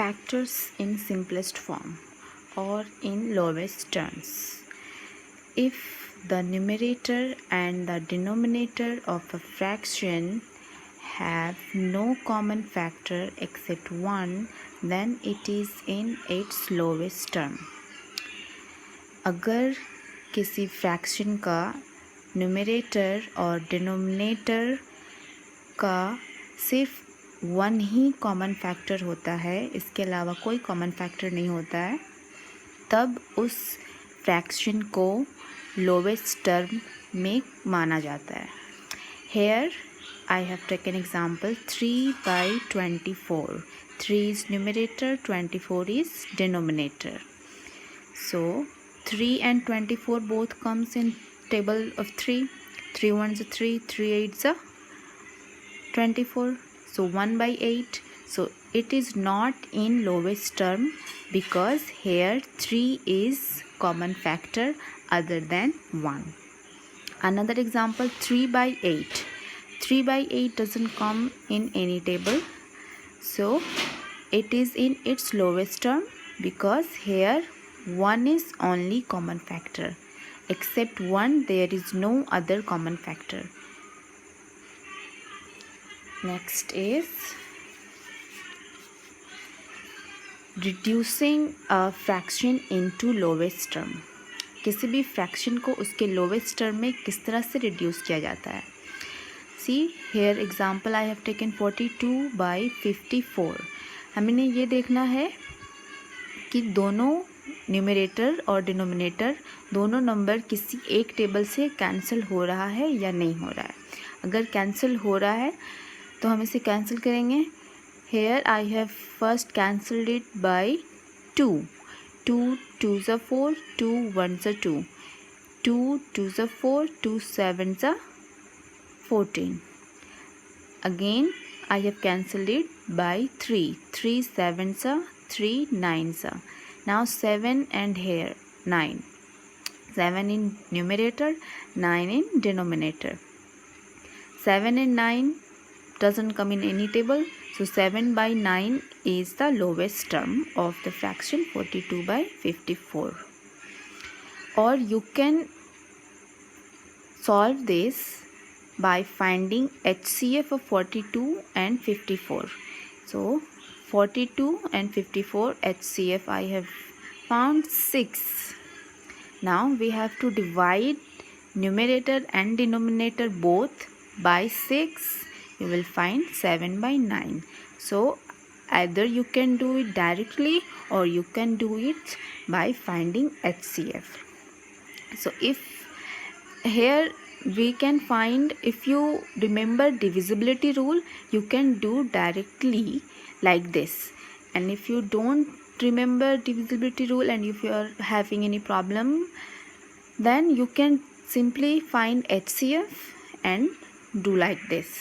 Factors in simplest form or in lowest terms. If the numerator and the denominator of a fraction have no common factor except 1, then it is in its lowest term. अगर किसी fraction का numerator और denominator का सिर्फ 1 ही common factor होता है, इसके अलावा कोई कॉमन फैक्टर नहीं होता है, तब उस फ्रैक्शन को लोवेस्ट टर्म में माना जाता है. Here I have taken example 3/24. 3 is numerator, 24 is denominator. So 3 and 24 both comes in table of 3. 3 ones are 3, 3 eights are 24. So 1/8. So it is not in lowest term because here 3 is common factor other than 1. Another example 3/8. 3/8 doesn't come in any table. So it is in its lowest term because here 1 is only common factor. Except 1 there is no other common factor. Next is reducing a fraction into lowest term. किसी भी fraction को उसके lowest term में किस तरह से reduce किया जाता है. See here example I have taken 42/54. हमें ये देखना है कि दोनों न्यूमरेटर और डिनोमिनेटर दोनों नंबर किसी एक टेबल से कैंसिल हो रहा है या नहीं हो रहा है. अगर कैंसिल हो रहा है तो हम इसे कैंसिल करेंगे. Here I have first cancelled it by 2. 2 2s are 4, 2 1s are 2, 2 2s are 4, 2 7s are 14. Again I have cancelled it by 3. 3 7s are 3 9s are. Now 7 and here 9. 7 in numerator, 9 in denominator. 7 and 9 doesn't come in any table. So 7/9 is the lowest term of the fraction 42/54. Or you can solve this by finding HCF of 42 and 54. So 42 and 54 HCF I have found 6. Now we have to divide numerator and denominator both by 6. You will find 7/9. So either you can do it directly or you can do it by finding HCF. So if here we can find, if you remember divisibility rule, you can do directly like this. And if you don't remember divisibility rule and if you are having any problem, then you can simply find HCF and do like this.